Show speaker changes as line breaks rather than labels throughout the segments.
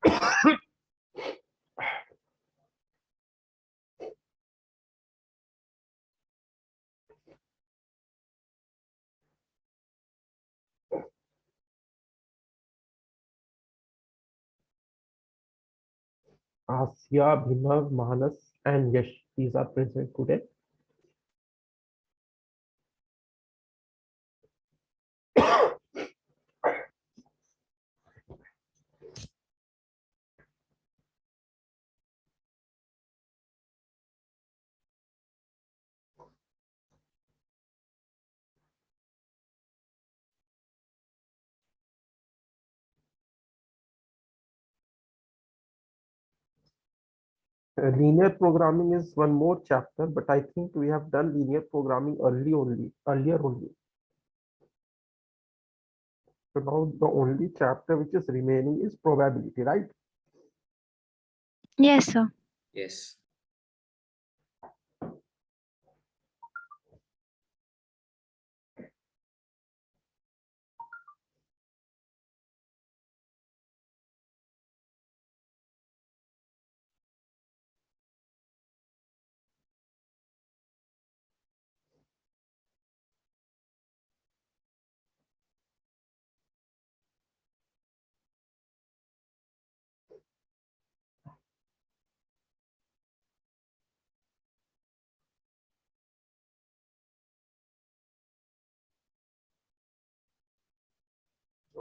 Asya, Bhinav, Manas, and Yash. These are present today. Linear programming is one more chapter, but I think we have done linear programming earlier only. So now the only chapter which is remaining is probability, right?
Yes, sir.
Yes.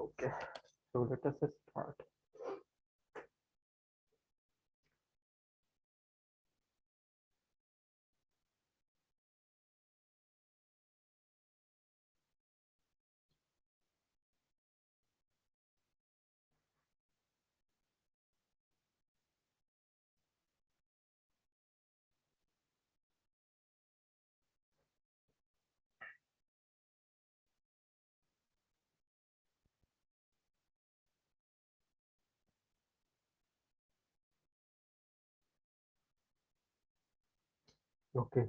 Okay, so let us start. Okay,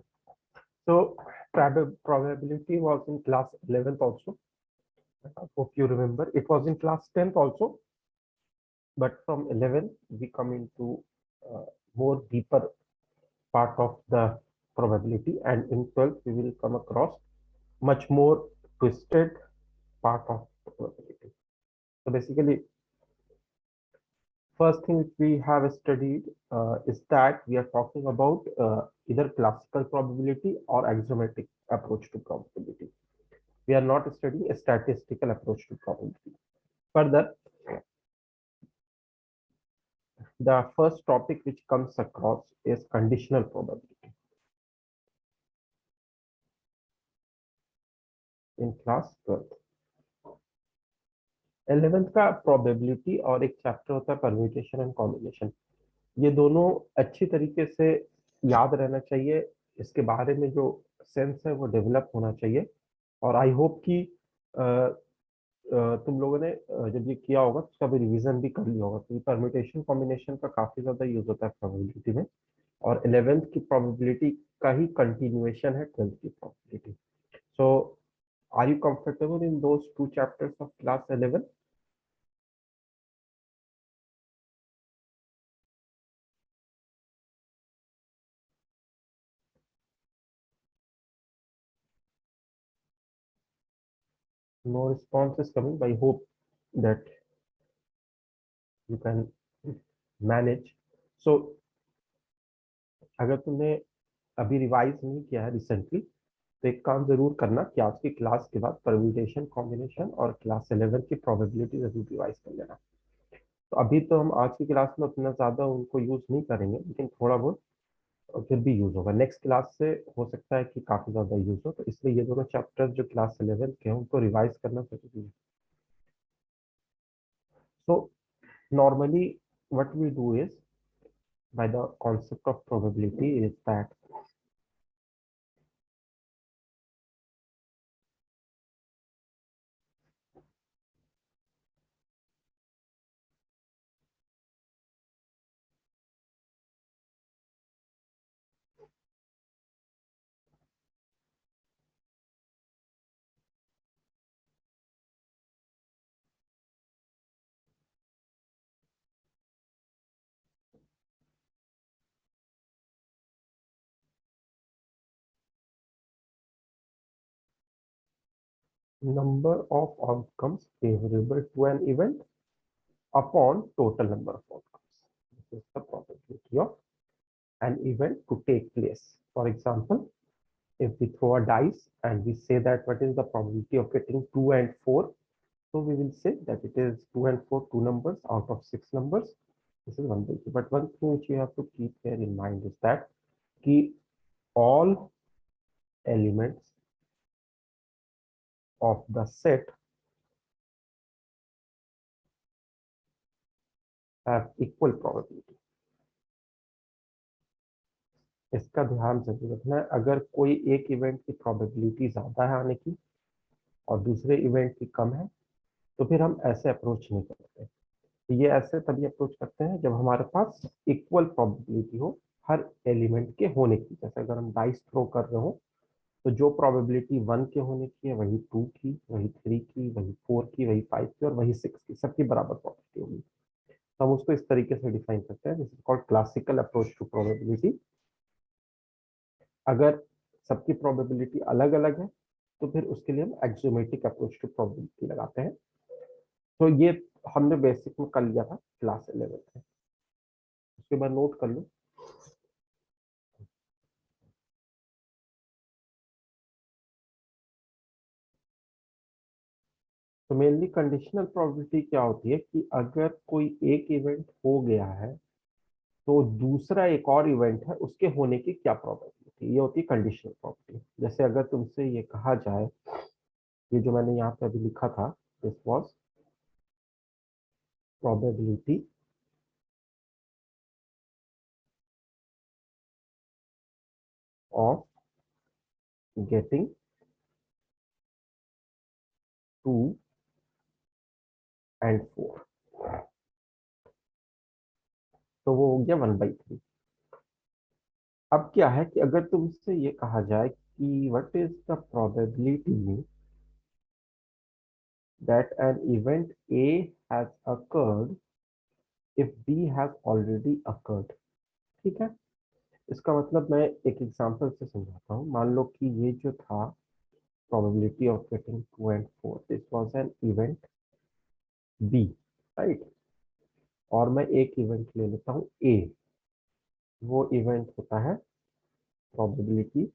so probability was in class 11th also. I hope you remember. It was in class 10th also, but from 11th we come into more deeper part of the probability, and in 12th we will come across much more twisted part of the probability. So basically, first thing which we have studied is that we are talking about either classical probability or axiomatic approach to probability. We are not studying a statistical approach to probability. Further, the first topic which comes across is conditional probability in class 12th. 11th का probability और एक chapter होता है permutation and combination. ये दोनों अच्छी तरीके से याद रहना चाहिए. इसके बारे में जो सेंस है वो डेवलप होना चाहिए, और आई होप कि तुम लोगों ने जब ये किया होगा तो उसका भी रिवीजन भी कर लिया होगा, क्योंकि परम्यूटेशन कॉम्बिनेशन का काफी ज्यादा यूज होता है प्रोबेबिलिटी में, और 11th की प्रोबेबिलिटी का ही कंटिन्यूएशन है 12th की probability. So are you comfortable in those two chapters of class 11? No response is coming. I hope that you can manage. So अगर तुमने अभी रिवाइज नहीं किया है रिसेंटली, तो एक काम जरूर करना कि आज की क्लास के बाद परम्यूटेशन कॉम्बिनेशन और क्लास 11 की प्रोबेबिलिटी जरूर रिवाइज कर लेना. तो अभी तो हम आज की क्लास में उतना ज्यादा उनको यूज नहीं करेंगे, लेकिन थोड़ा बहुत फिर भी यूज होगा. नेक्स्ट क्लास से हो सकता है कि काफी ज्यादा यूज हो, तो इसलिए ये दोनों चैप्टर्स जो क्लास 11 के हैं उनको रिवाइज करना जरूरी है. So normally what we do is, by the concept of probability, is that number of outcomes favorable to an event upon total number of outcomes. This is the probability of an event to take place. For example, if we throw a dice and we say that what is the probability of getting 2 and 4, so we will say that it is 2 and 4, two numbers out of 6 numbers. This is 1 by 2. But one thing which you have to keep here in mind is that all elements of the set have equal probability. इसका ध्यान जरूर रखना है। अगर कोई एक event की probability ज्यादा है आने की और दूसरे इवेंट की कम है, तो फिर हम ऐसे अप्रोच नहीं करते। ये ऐसे तभी अप्रोच करते हैं जब हमारे पास इक्वल प्रोबेबिलिटी हो हर एलिमेंट के होने की। जैसे अगर हम डाइस थ्रो कर रहे हो, तो जो प्रोबेबिलिटी 1 के होने की है वही 2 की, वही 3 की, वही 4 की, वही 5 की और वही 6 की, सबकी बराबर प्रोबेबिलिटी होगी। तो हम उसको इस तरीके से डिफाइन करते हैं, this is called classical approach to probability. अगर सबकी प्रोबेबिलिटी अलग अलग है तो फिर उसके लिए हम एक्सोमेट्रिक अप्रोच टू प्रोबेबिलिटी लगाते हैं। तो ये हमने बेसिक में कर लिया था क्लास 11 में। उसके बाद नोट कर लो। तो मेनली कंडीशनल प्रोबेबिलिटी क्या होती है कि अगर कोई एक इवेंट हो गया है तो दूसरा एक और इवेंट है उसके होने की क्या प्रोबेबिलिटी, ये होती है कंडीशनल प्रोबेबिलिटी। जैसे अगर तुमसे ये कहा जाए, ये जो मैंने यहाँ पे अभी लिखा था, this was probability of getting 2 and 4, तो वो हो गया 1/3। अब क्या है कि अगर तुमसे ये कहा जाए कि what is the probability that an event A has occurred if B has already occurred. ठीक है, इसका मतलब मैं एक एग्जांपल से समझाता हूँ। मान लो कि ये जो था probability of getting 2 and 4, this was an event B, right. और मैं एक इवेंट ले लेता हूँ ए, वो इवेंट होता है probability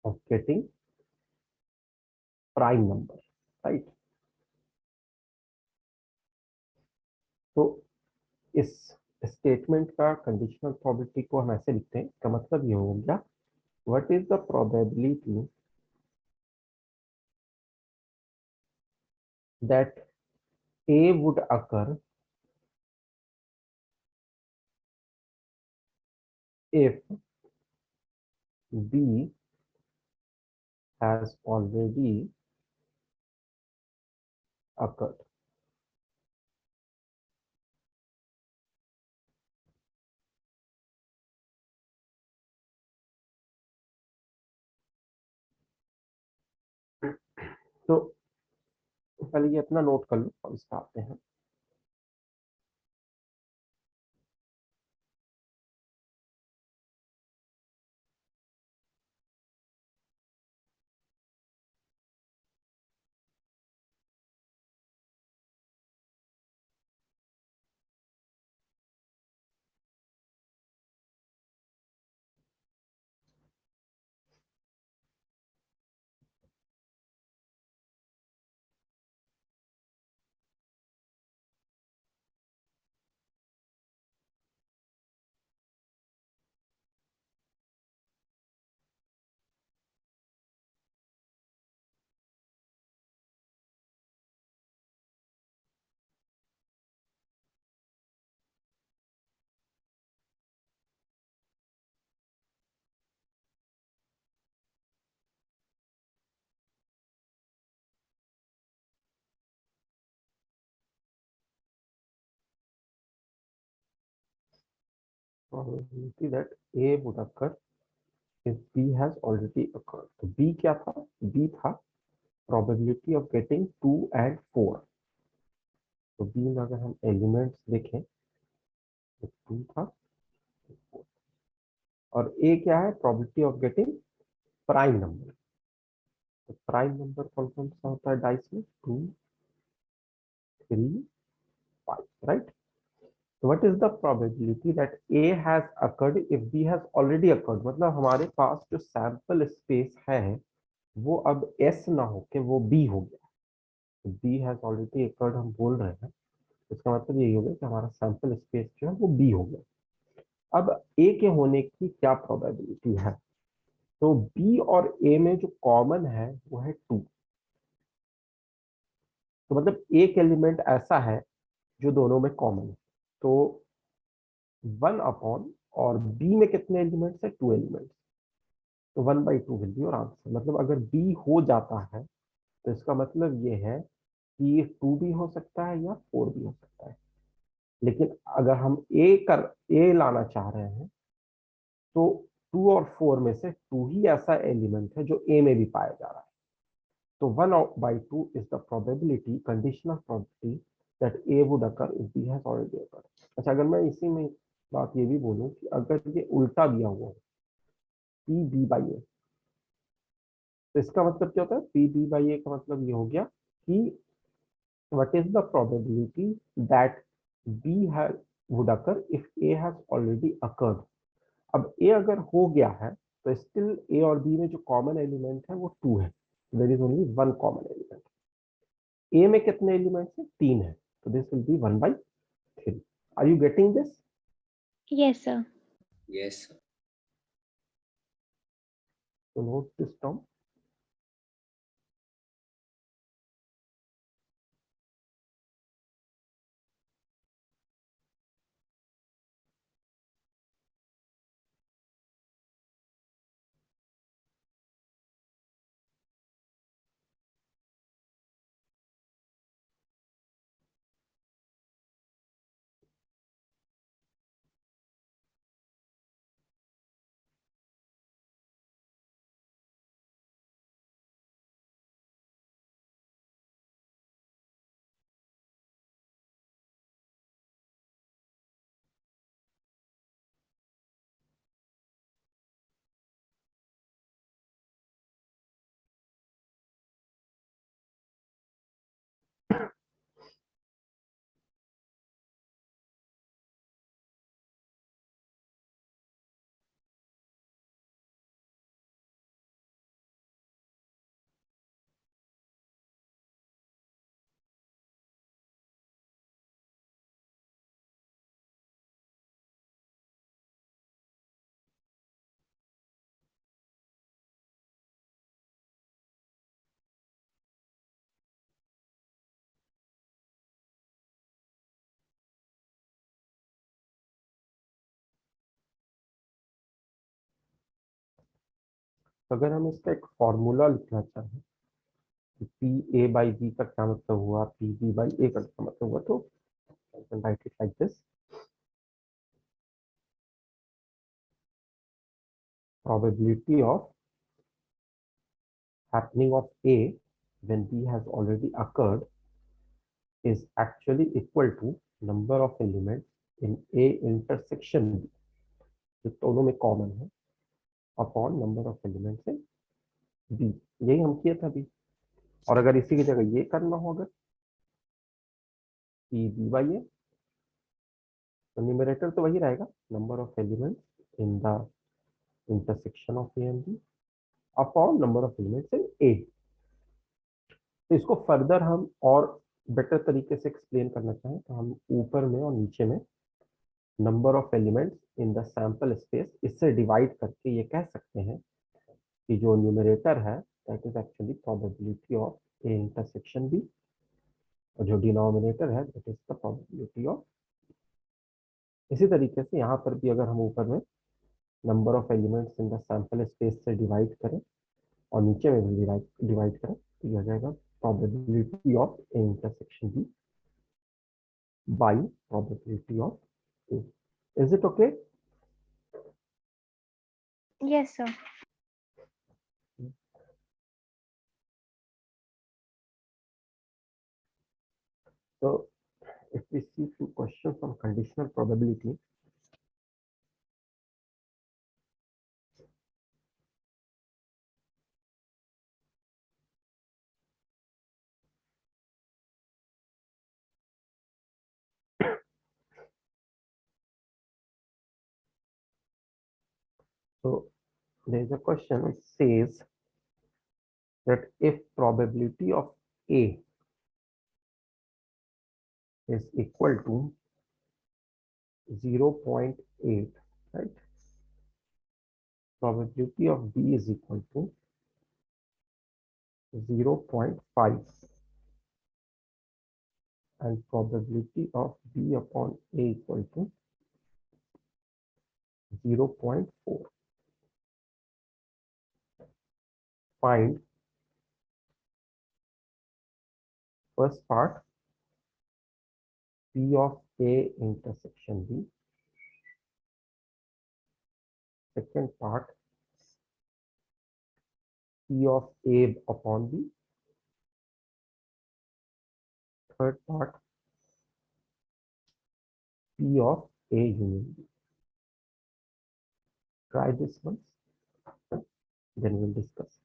of getting prime number, right. तो इस स्टेटमेंट का कंडीशनल प्रोबेबिलिटी को हम ऐसे लिखते हैं, इसका मतलब ये हो गया what is the probability that A would occur if B has already occurred। तो पहले ये अपना नोट कर लो और इस पे आते हैं। Probability that A would occur if B has already occurred. तो बी क्या था? बी था प्रोबेबिलिटी ऑफ गेटिंग 2 and 4। तो बी में अगर हम एलिमेंट्स देखें तो 2 था, 4। और ए क्या है? Probability of getting prime number. तो प्राइम नंबर कौन कौन सा होता है डाइस में? 2, 3, 5, right? So what is the probability that A has occurred if B has already occurred? मतलब हमारे पास जो सैंपल स्पेस है वो अब S ना हो के वो B हो गया। तो B has already occurred हम बोल रहे हैं, इसका मतलब यही हो गया कि हमारा सैंपल स्पेस जो है वो B हो गया। अब A के होने की क्या प्रोबेबिलिटी है? तो B और A में जो कॉमन है वो है 2। तो मतलब एक एलिमेंट ऐसा है जो दोनों में कॉमन है। तो 1 अपॉन, और बी में कितने एलिमेंट्स है? 2 एलिमेंट्स। तो 1/2 विल बी योर आंसर। मतलब अगर बी हो जाता है तो इसका मतलब ये है कि ये 2 भी हो सकता है या 4 भी हो सकता है। लेकिन अगर हम ए लाना चाह रहे हैं तो 2 और 4 में से 2 ही ऐसा एलिमेंट है जो ए में भी पाया जा रहा है। तो 1/2 is the probability, conditional probability that A would occur if B has already occurred. अच्छा, अगर मैं इसी में बात ये भी बोलूं कि अगर ये उल्टा दिया हुआ है, पी बी बाई ए, तो इसका मतलब क्या होता है? पी बी बाई ए का मतलब ये हो गया कि what is the probability that B has would occur if A has already occurred. अब ए अगर हो गया है तो स्टिल ए और बी में जो कॉमन एलिमेंट है वो 2 है। There is only one common element. A में कितने एलिमेंट्स है? 3 है। तो this will be 1/3। Are you getting this?
Yes, sir.
Yes, sir.
तो नोट दिस टर्म। तो अगर हम इसका एक फॉर्मूला लिखना चाहें, पी ए बाई बी का क्या मतलब हुआ, पी बी बाई ए का क्या मतलब हुआ, तो right it like this. Probability of happening of A when B has already occurred is actually equal to number of elements in A intersection B, जो दोनों में कॉमन है, upon number of elements in B। यही हम किए थे अभी। और अगर इसी की जगह ये करना हो, अगर पी बी बाई ए, तो न्यूमरेटर तो वही रहेगा, number of elements in the intersection of A and B upon number of elements in A. तो इसको फर्दर हम और बेटर तरीके से एक्सप्लेन करना चाहें तो हम ऊपर में और नीचे में number of elements in the sample space इससे डिवाइड करके ये कह सकते हैं कि जो न्यूमरेटर है that is actually probability of A intersection B, और जो डिनोमिनेटर है that is the probability of. इसी तरीके से यहाँ पर भी अगर हम ऊपर में number of elements in the sample space से डिवाइड करें और नीचे में भी डिवाइड करें तो यह हो जाएगा probability of A intersection B by probability of A. Is it okay?
Yes, sir.
So if we see few questions on conditional probability, So there is a question which says that if probability of A is equal to 0.8, right? Probability of B is equal to 0.5 and probability of B upon A equal to 0.4. Find first part P of A intersection B. Second part P of A upon B. Third part P of A union B. Try this once, then we'll discuss.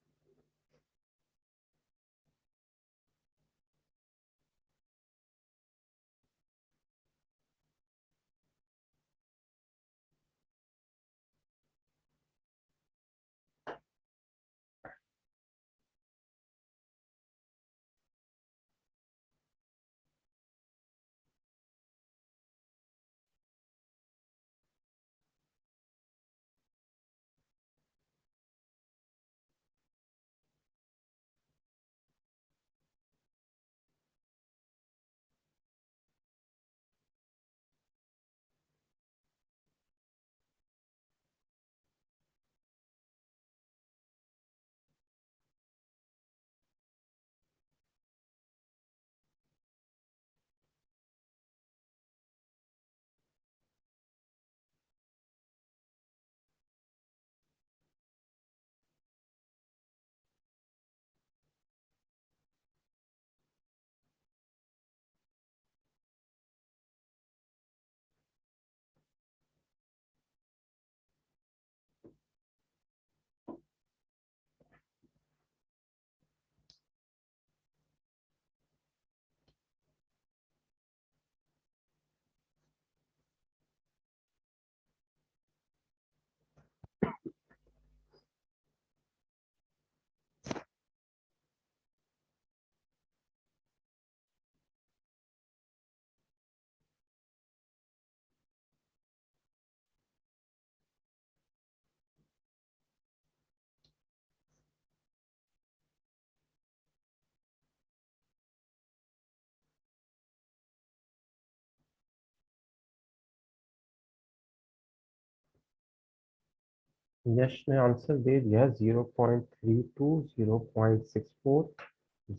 यश ने answer दे दिया 0.32, 0.64,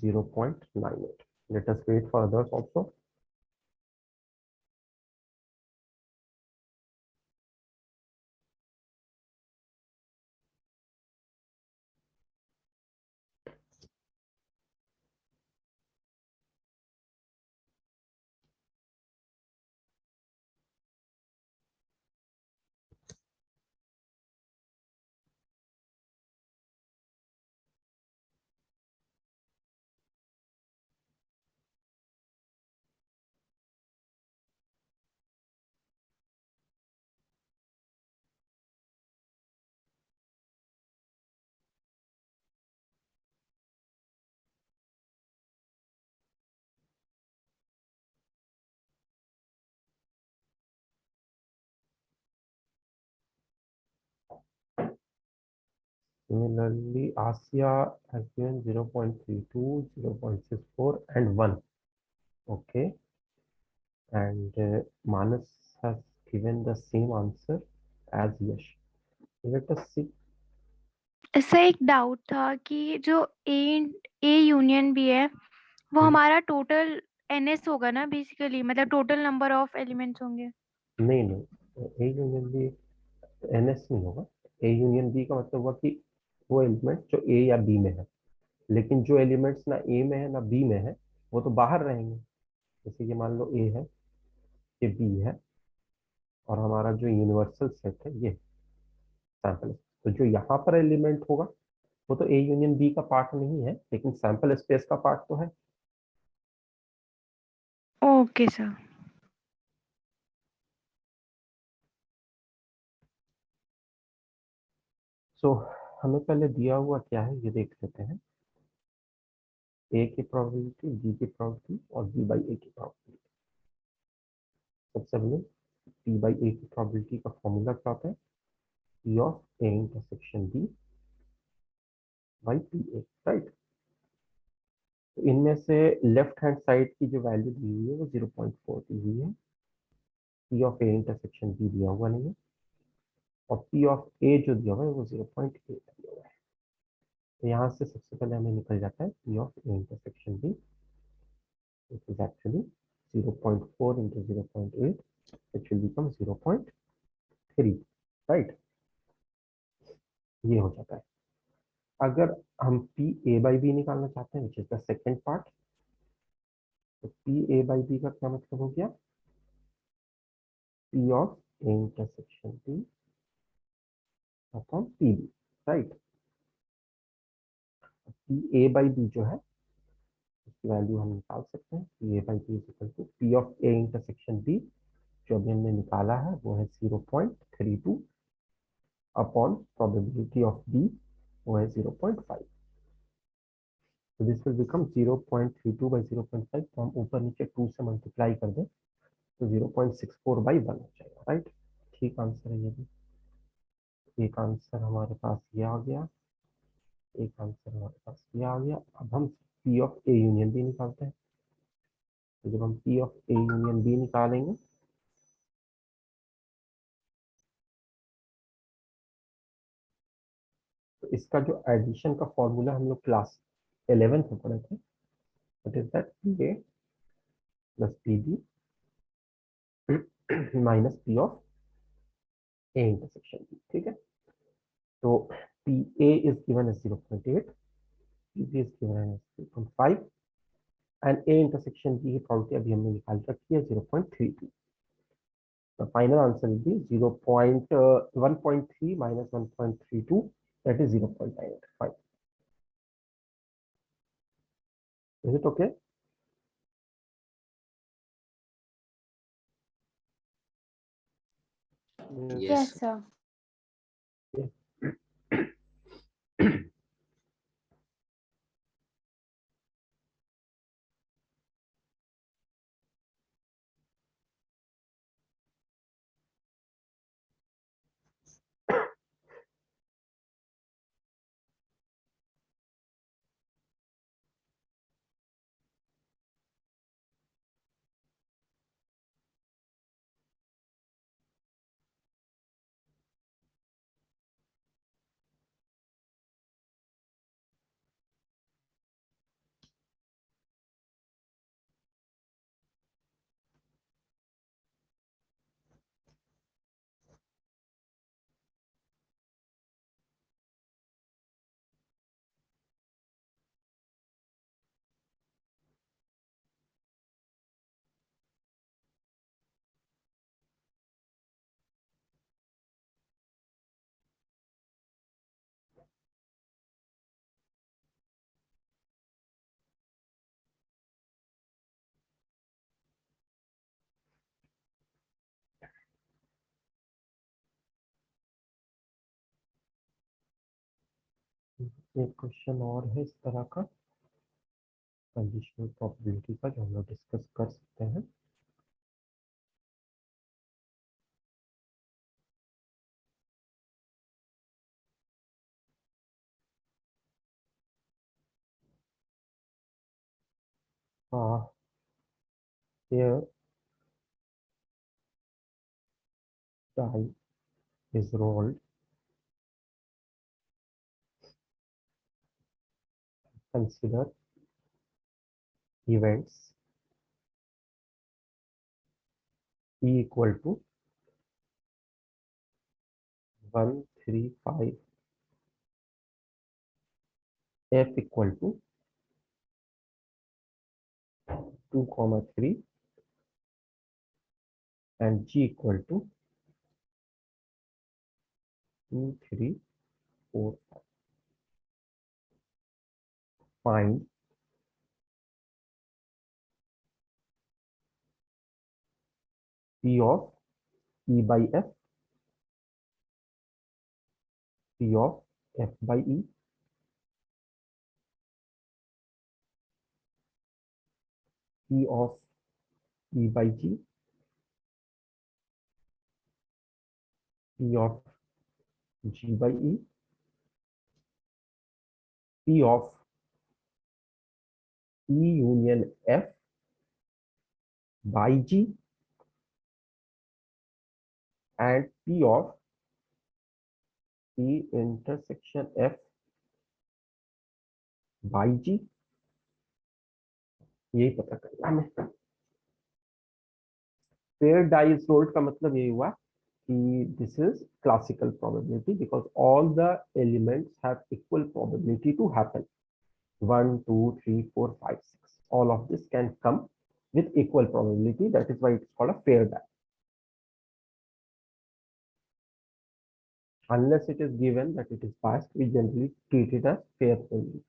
0.98. Let us wait for others also. Similarly, Asia has given 0.32, 0.64, and 1. Okay. And Manas has given the same answer as Yash. Let us see.
ऐसा एक doubt था कि जो ए union B है वो हमारा टोटल एनएस होगा ना बेसिकली, मतलब टोटल नंबर ऑफ एलिमेंट्स होंगे।
नहीं नहीं, ए यूनियन बी एनएस नहीं होगा। ए यूनियन बी का मतलब हुआ कि वो एलिमेंट जो ए या बी में है, लेकिन जो एलिमेंट्स ना ए में है ना बी में है वो तो बाहर रहेंगे। जैसे कि मान लो ए है, ये बी है, और हमारा जो यूनिवर्सल सेट है ये सैंपल। तो जो यहाँ पर एलिमेंट होगा वो तो ए यूनियन बी का पार्ट नहीं है, लेकिन सैंपल स्पेस का पार्ट तो है।
Okay sir.
सो हमें पहले दिया हुआ क्या है ये देख लेते हैं। ए की प्रोबेबिलिटी, बी की प्रोबेबिलिटी और बी बाई ए की प्रोबेबिलिटी। सबसे पहले पी बाई ए की प्रोबेबिलिटी का फॉर्मूला क्या होता है? P of A intersection B by P A, right. तो इनमें से लेफ्ट हैंड साइड की जो वैल्यू दी हुई है वो 0.4 दी हुई है। P of A intersection B दिया हुआ नहीं है, और पी ऑफ ए जो दिया हुआ है वो 0.8 दिया हुआ है। तो यहाँ से सबसे पहले हमें निकल जाता है P of A intersection B, which is actually 0.4 into 0.8, which will become 0.3, right? ये हो जाता है। अगर हम पी ए बाई बी निकालना चाहते हैं, which is the second part, तो पी ए बाई बी का क्या मतलब हो गया? P of A intersection B upon P B, right. P A by B जो है उसकी वैल्यू हम निकाल सकते हैं। P A by B is equal to P of A intersection B, जो अभी हमने निकाला है वो है 0.32 अपॉन प्रोबेबिलिटी ऑफ बी, वो है 0.5। तो दिस विल बिकम 0.32 बाई 0.5। तो हम ऊपर नीचे 2 से मल्टीप्लाई कर दें तो 0.64 बाई 1 हो जाएगा, राइट। ठीक आंसर है ये भी। एक आंसर हमारे पास ये आ गया, एक आंसर हमारे पास ये आ गया। अब हम P of A union B निकालते हैं। तो जब हम P of A union B निकालेंगे तो इसका जो एडिशन का फॉर्मूला हम लोग क्लास 11th में पढ़े थे, that is that P A plus P B minus P of A intersection B, ठीक है। तो P A is given as 0.8, P B is given as 0.5 and A intersection B की probability अभी हमने निकाल रखी है 0.32। The final answer will be 1.3 minus 1.32, that is 0.985. Is it okay?
Yes, sir.
एक क्वेश्चन और है इस तरह का, कंडीशनल प्रोबेबिलिटी का, जो हम लोग डिस्कस कर सकते हैं। Here die is rolled, consider events E equal to 1, 3, 5, F equal to 2, 3 and G equal to 2, 3, 4, 5. Find P of E by F, P of F by E, P of E by G, P of G by E, P of E union F by G, and P of E intersection F by G. यही पता करना हमें। Pair die is rolled का मतलब यही हुआ कि this is classical probability because all the elements have equal probability to happen 1 2 3 4 5 6 all of this can come with equal probability, that is why it's called a fair die. Unless it is given that it is biased, we generally treat it as fair only.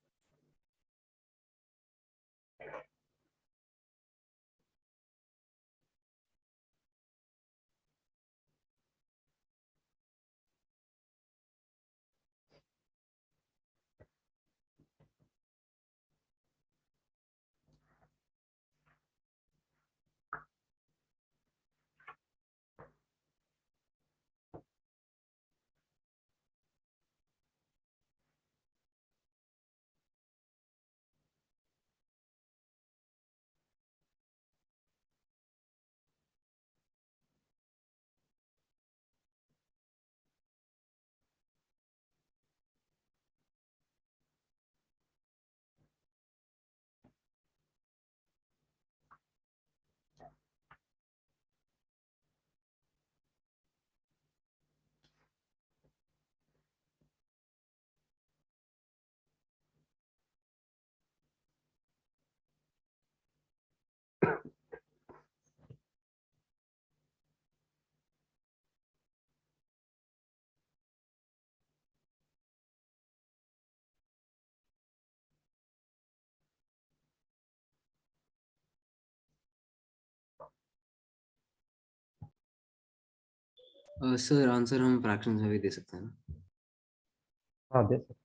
Sir answer हम fractions में भी दे सकते हैं ना?
हाँ दे सकते हैं।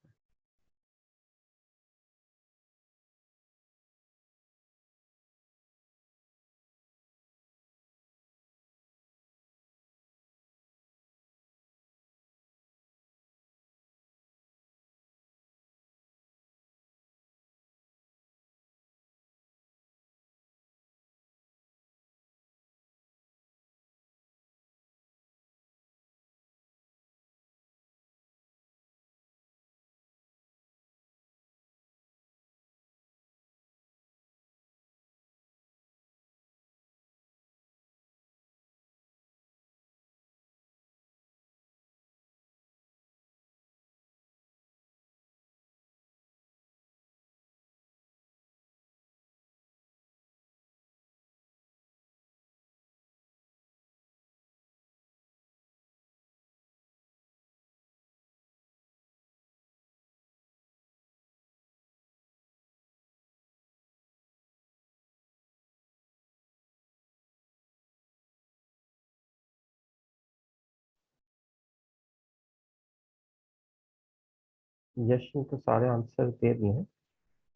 यश ने तो सारे आंसर दे दिए हैं।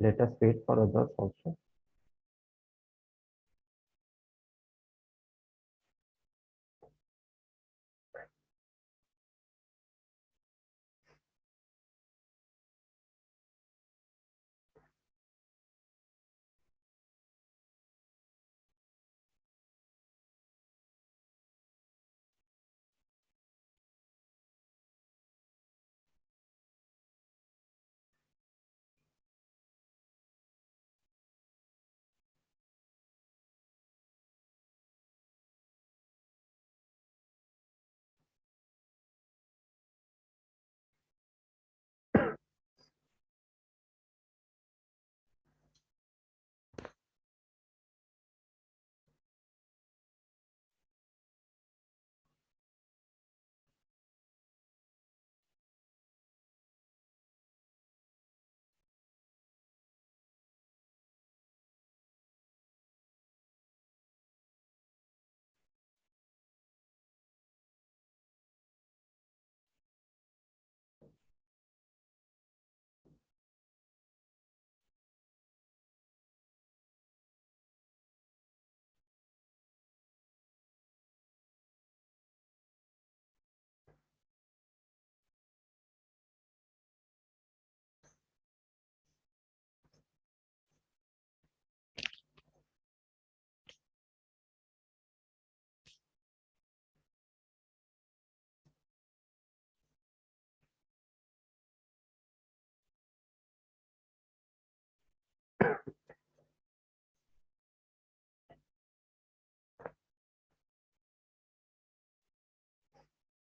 Let us wait for others also.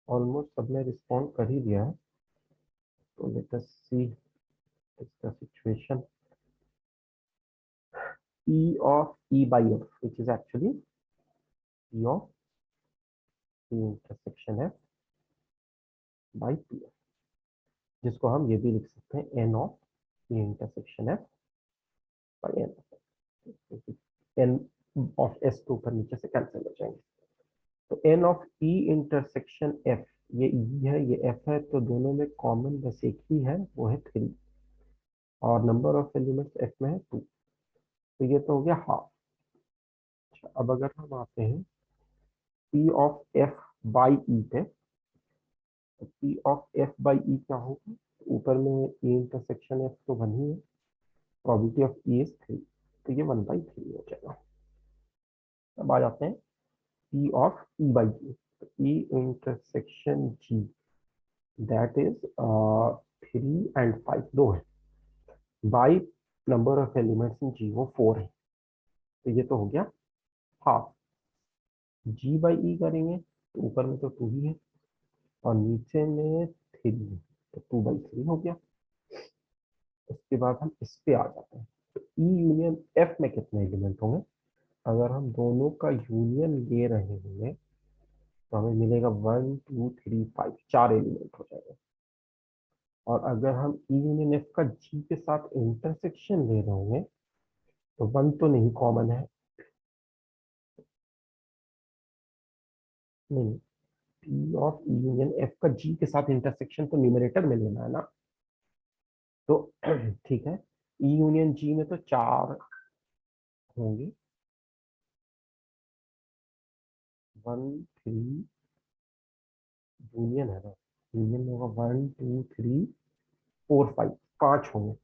Almost सबने रिस्पॉन्ड कर ही दिया है, तो let us see the situation. P of E by F, which is actually P of P intersection F by P, जिसको हम ये भी लिख सकते हैं N of P intersection F by N. N of S तो ऊपर नीचे से कैंसिल हो जाएंगे. तो N of E intersection F, ये E है ये F है, तो दोनों में कॉमन बस एक ही है, वो है 3, और नंबर ऑफ एलिमेंट्स F में है 2, तो ये तो हो गया हाफ. अच्छा, अब अगर हम आते हैं P of F by E पे, तो P of F by E क्या होगा? ऊपर में E इंटरसेक्शन F तो 1 ही है, प्रोबेबिलिटी ऑफ E इज 3, तो ये 1/3 हो जाएगा. अब आ जाते हैं P of E by G. E intersection G, that is 3 and 5 दो है, by number of elements in G वो 4 है, तो ये तो हो गया हाफ. G by E करेंगे तो यूपर में तो 2 ही है, और नीचे में 3 है, तो 2/3 हो गया. उसके बाद हम इस पे आ जाते हैं, तो E यूनियन F में कितने एलिमेंट होंगे? अगर हम दोनों का यूनियन ले रहे होंगे तो हमें मिलेगा 1 2 3 5, 4 एलिमेंट हो जाएगा. और अगर हम E यूनियन F का G के साथ इंटरसेक्शन ले रहे होंगे तो 1 तो नहीं कॉमन है, नहीं, P of E union F का G के साथ इंटरसेक्शन तो न्यूमरेटर में लेना है ना, तो ठीक है. E यूनियन G में तो 4 होंगे, 1 3 यूनियन है ना, यूनियन में होगा 1 2 3 4 5, 5 होंगे.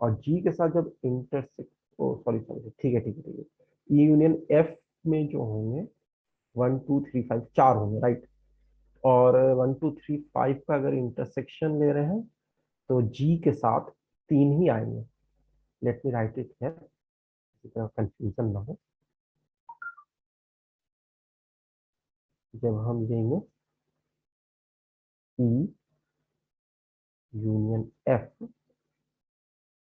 और जी के साथ जब इंटरसेक्ट, ओ सॉरी सॉरी, ठीक है ठीक है ठीक है, ये यूनियन एफ में जो होंगे 1 2 3 5, 4 होंगे, राइट. और 1 2 3 5 का अगर इंटरसेक्शन ले रहे हैं तो जी के साथ 3 ही आएंगे. Let me right it here, किसी तरह कंफ्यूजन ना हो. जब हम लेंगे ई यूनियन एफ,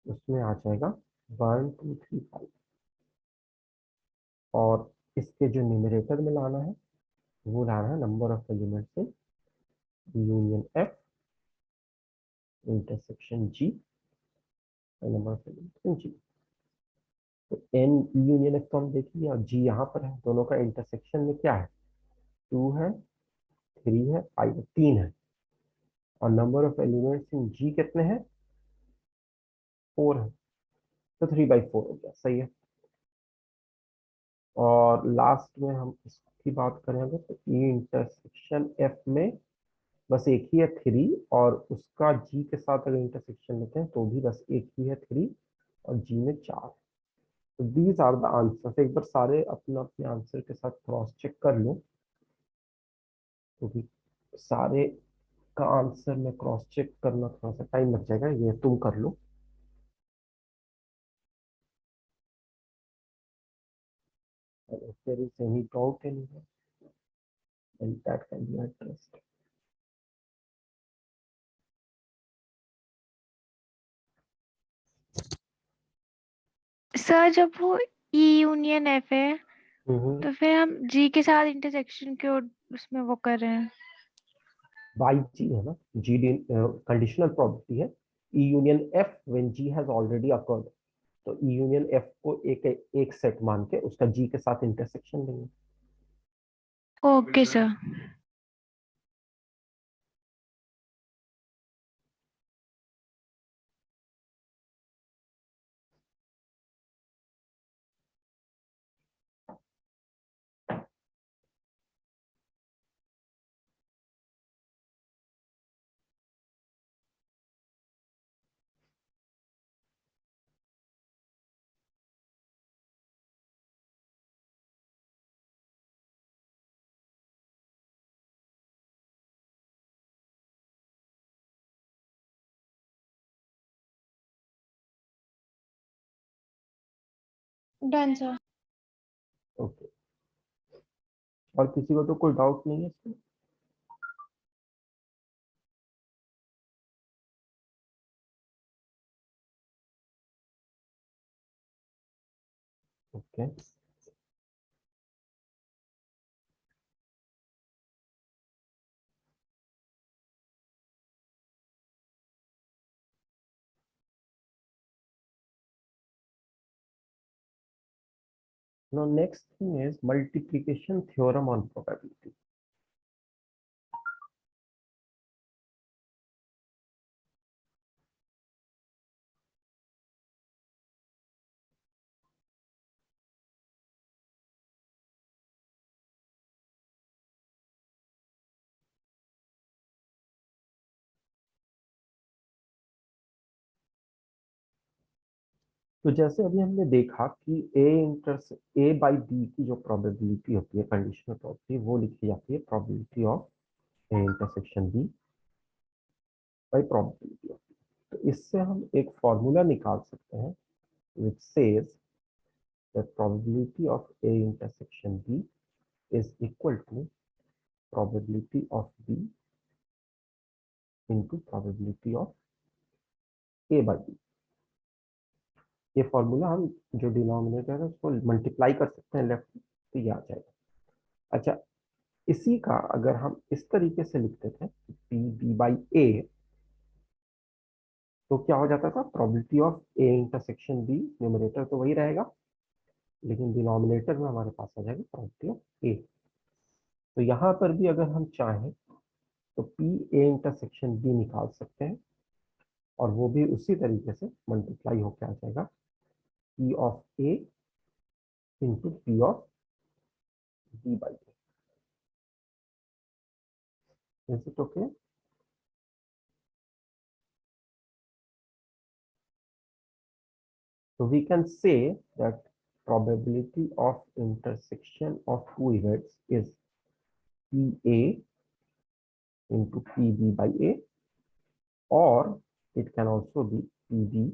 उसमें आ जाएगा 1 2 3 5, और इसके जो न्यूमरेटर में लाना है वो लाना है number of elements in union F intersection G, number of elements in G. तो एन यूनियन एफ तो हम देखिए, और जी यहाँ पर है, दोनों का इंटरसेक्शन में क्या है? 2 है, 3 है, 5 है, 3 है. और नंबर ऑफ एलिमेंट्स इन जी कितने हैं? 4 है, तो 3/4 हो गया, सही है. और लास्ट में हम इसकी बात करेंगे तो ई इंटरसेक्शन एफ में बस एक ही है 3, और उसका जी के साथ अगर इंटरसेक्शन लेते हैं तो भी बस एक ही है 3, और जी में 4. तो दीज आर द आंसर्स. एक बार सारे अपना अपने आंसर के साथ क्रॉस चेक कर लो, क्योंकि सारे का आंसर में क्रॉस चेक करना थोड़ा सा टाइम लग जाएगा, ये तुम कर लो. And if there is any doubt anywhere, then that can be addressed.
Sir जब वो ई यूनियन एफ है तो फिर हम जी के साथ इंटरसेक्शन क्यों उसमें वो कर रहे हैं?
बाई जी है ना, जी कंडीशनल प्रॉपर्टी है. E union F when G has already occurred, तो ई यूनियन एफ को एक एक सेट मान के उसका जी के साथ इंटरसेक्शन लेंगे.
Okay sir. Done sir.
Okay, और किसी को तो कोई डाउट नहीं है इसमें? Okay. Now next thing is multiplication theorem on probability. तो जैसे अभी हमने देखा कि ए बाई बी की जो प्रोबेबिलिटी होती है, कंडीशनल प्रॉपर्टी, वो लिखी जाती है probability of A intersection B by probability of. तो इससे हम एक फॉर्मूला निकाल सकते हैं which says that probability of A intersection B is equal to probability of B into probability of A by B। ये फॉर्मूला हम जो डिनोमिनेटर है उसको मल्टीप्लाई कर सकते हैं लेफ्ट, तो ये आ जाएगा। अच्छा, इसी का अगर हम इस तरीके से लिखते थे पी बी बाई ए, तो क्या हो जाता था, probability of A intersection B, numerator तो वही रहेगा लेकिन डिनोमिनेटर में हमारे पास आ जाएगा प्रोबेबिलिटी ऑफ ए। तो यहाँ पर भी अगर हम चाहें तो पी ए इंटरसेक्शन बी निकाल सकते हैं, और वो भी उसी तरीके से मल्टीप्लाई होकर आ जाएगा P of A into P of B by A. Is it okay? So we can say that probability of intersection of two events is PA into PB by A, or it can also be PB।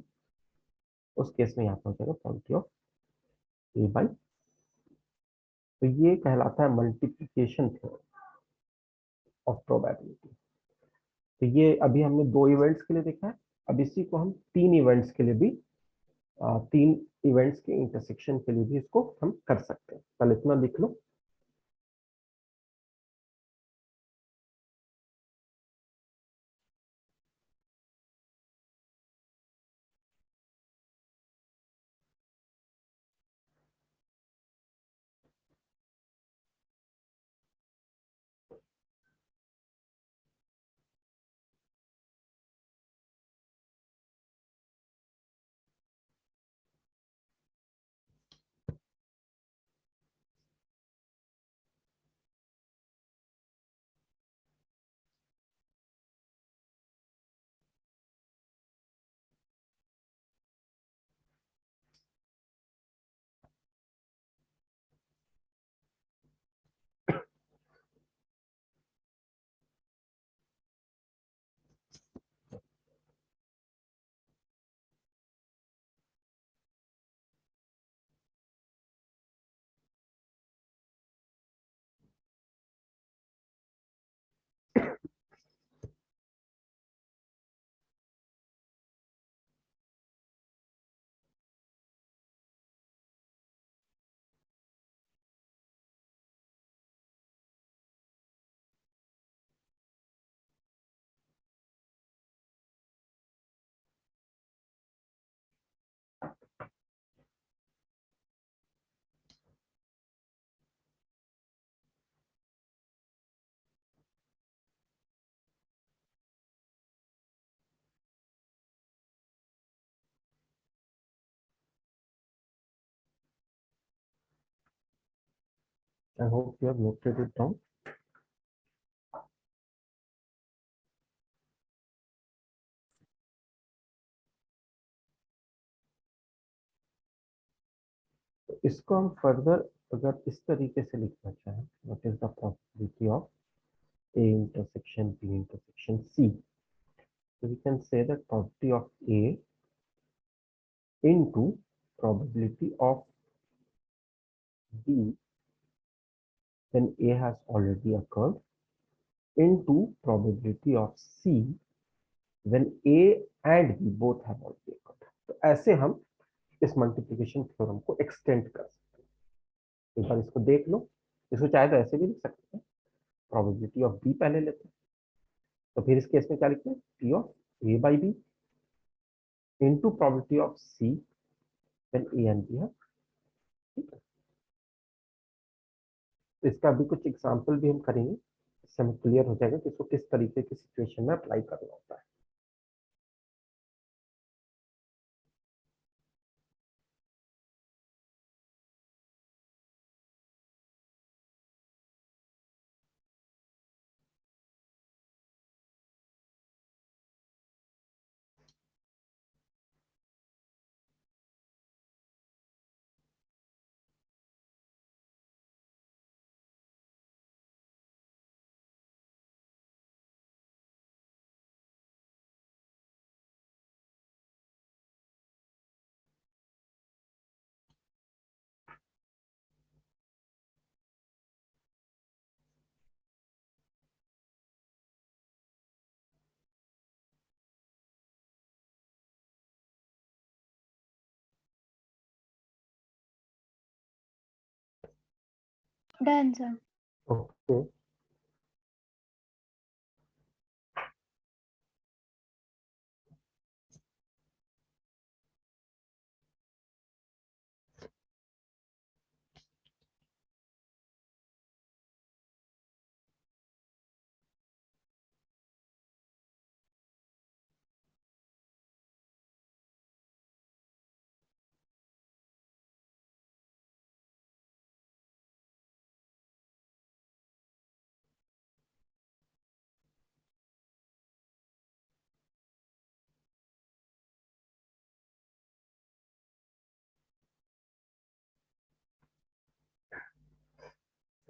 उस case में यहाँ पर हो जाएगा probability of A by। तो ये कहलाता है मल्टीप्लिकेशन थ्योरम ऑफ प्रोबेबिलिटी। तो ये अभी हमने दो इवेंट्स के लिए देखा है, अब इसी को हम तीन इवेंट्स के लिए भी, तीन इवेंट्स के इंटरसेक्शन के लिए भी इसको हम कर सकते हैं। पहले इतना लिख लो। I hope you have noted it down. तो इसको हम फर्दर अगर इस तरीके से लिखना चाहें, what is the probability of A intersection B intersection C, so we can say that probability of A into probability of B when A has already occurred into probability of C when A and B both have already occurred। तो ऐसे हम इस multiplication theorem को extend कर सकते हैं। एक बार इसको देख लो, इसको चाहे तो ऐसे भी लिख सकते हैं, प्रोबेबिलिटी ऑफ बी पहले लेते हैं, तो फिर इस केस में क्या लिखते हैं, P of A by B into probability of C, then A and B है। ठीक है, तो इसका भी कुछ एग्जाम्पल भी हम करेंगे, इससे हमें क्लियर हो जाएगा कि इसको किस तरीके की सिचुएशन में अप्लाई करना होता है।
Done sir.
Okay,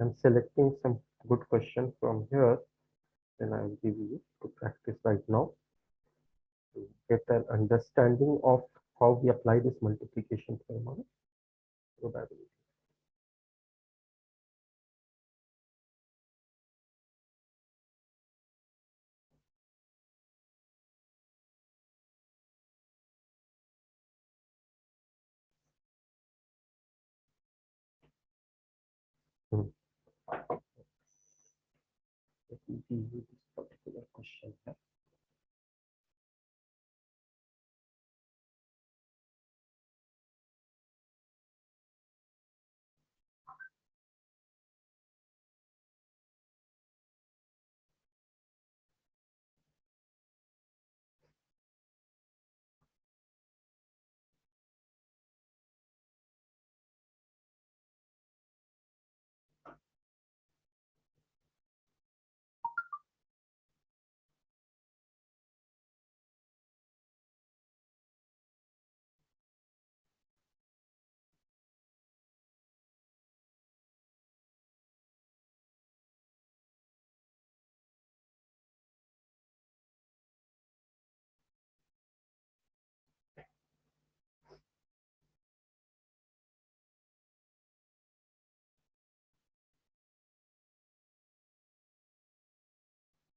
I'm selecting some good question from here, then I will give you to practice right now to get an understanding of how we apply this multiplication theorem on probability. Hmm. Let me give you this particular question here.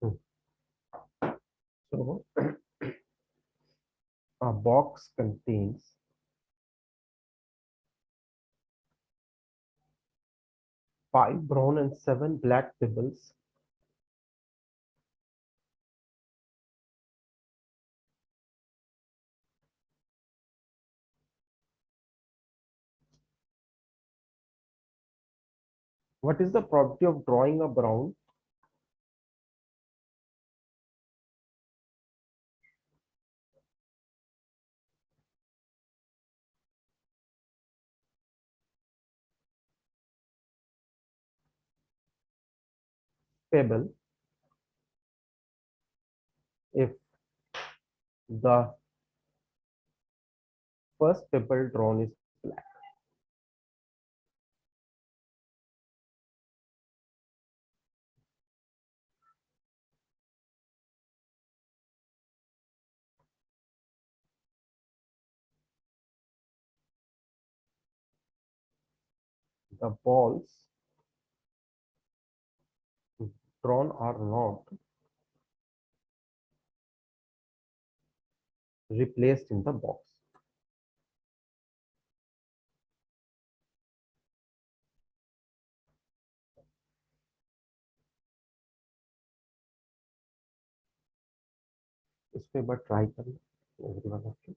Hmm. So a box contains 5 brown and 7 black pebbles. What is the probability of drawing a brown pebble if the first pebble drawn is black? The balls drawn are not replaced in the box. इस पे but try कर लो everyone of you.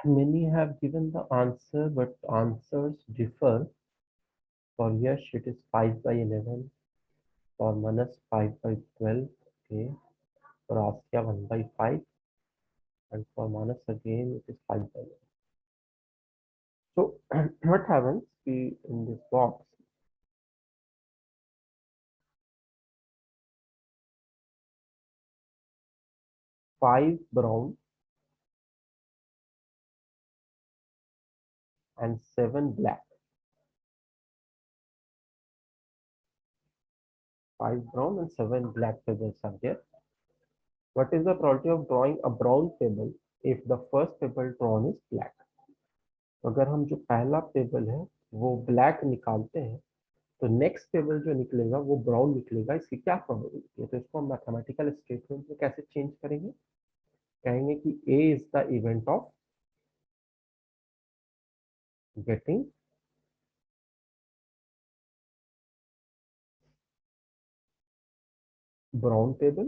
Many have given the answer, but answers differ. For Yash, it is 5 by 11. For Manas, 5 by 12. Okay. For Asya, 1 by 5. And for Manas again, it is 5 by 11. So, what happens in this box? 5 brown and 7 black. 5 brown and 7 black pebbles are there. What is the probability of drawing a brown pebble if the first pebble drawn is black? अगर हम जो पहला payable है वो black निकालते हैं तो next payable जो निकलेगा वो ब्राउन निकलेगा, इसकी क्या प्रोबेबिलिटी है? तो इसको हम मैथमेटिकल स्टेटमेंट में कैसे चेंज करेंगे? कहेंगे कि A is the event of getting brown table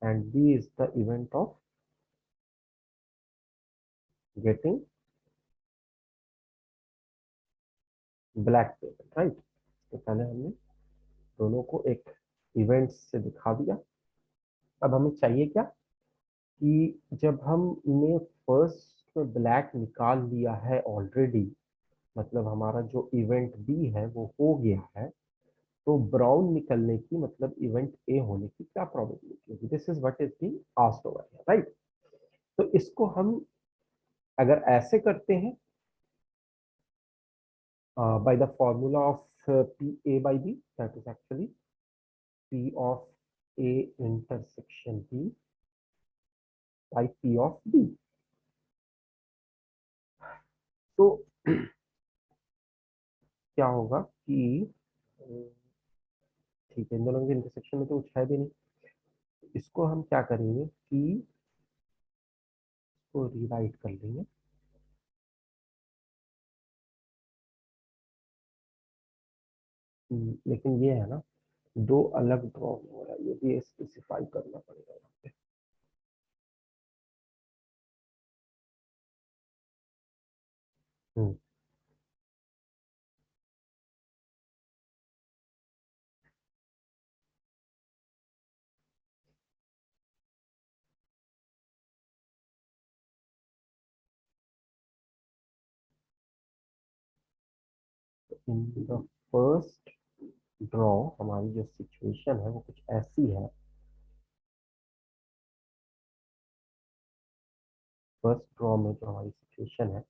and B is the event of getting black table, right? तो पहले हमने दोनों को एक इवेंट्स से दिखा दिया। अब हमें चाहिए क्या कि जब हमने फर्स्ट में ब्लैक निकाल लिया है ऑलरेडी, मतलब हमारा जो इवेंट बी है वो हो गया है, तो ब्राउन निकलने की मतलब इवेंट ए होने की क्या प्रोबेबिलिटी होगी? This is what is being asked over here, right? तो इसको हम अगर ऐसे करते हैं by the formula of PA by B, that is actually P of A intersection B by P of B. तो क्या होगा कि ठीक है, इन दोनों के इंटरसेक्शन में तो कुछ है भी नहीं, इसको हम क्या करेंगे कि इसको रीराइट कर लेंगे। लेकिन ये है ना, दो अलग ड्रॉ हो रहा है, ये भी स्पेसिफाई करना पड़ेगा यहाँ पे। हम्म इन द फर्स्ट ड्रॉ हमारी जो सिचुएशन है वो कुछ ऐसी है। फर्स्ट ड्रॉ में जो हमारी सिचुएशन है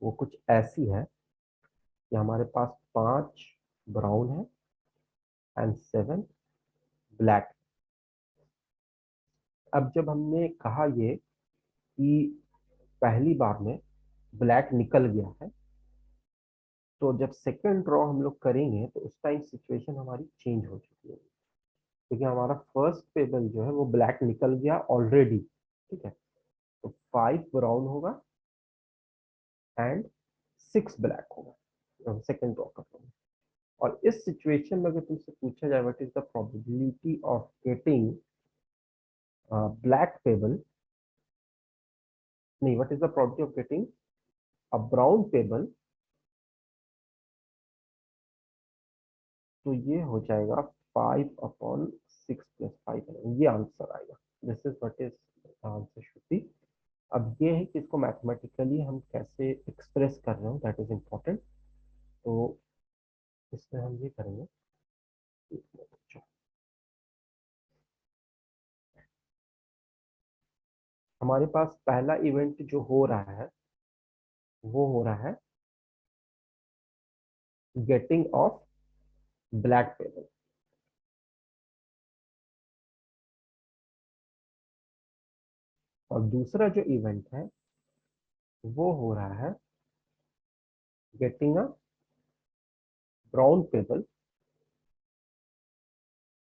वो कुछ ऐसी है कि हमारे पास 5 ब्राउन है एंड 7 ब्लैक। अब जब हमने कहा ये कि पहली बार में ब्लैक निकल गया है, तो जब सेकंड ड्रॉ हम लोग करेंगे तो उस टाइम सिचुएशन हमारी चेंज हो चुकी है, क्योंकि हमारा फर्स्ट टेबल जो है वो ब्लैक निकल गया ऑलरेडी। ठीक है, तो 5 ब्राउन होगा एंड 6 ब्लैक होगा सेकंड ड्रॉ कर रहा हूँ। और इस सिचुएशन में अगर तुमसे पूछा जाए what is the probability of getting black table, नहीं, what is the probability of getting a brown table, तो ये हो जाएगा 5/6 + 5, ये आंसर आएगा। This is what is answer should be. अब ये है कि इसको मैथमेटिकली हम कैसे एक्सप्रेस कर रहे हो, दैट इज इम्पोर्टेंट। तो इसमें हम ये करेंगे, हमारे पास पहला इवेंट जो हो रहा है वो हो रहा है गेटिंग ऑफ ब्लैक टेबल, और दूसरा जो इवेंट है वो हो रहा है getting a brown table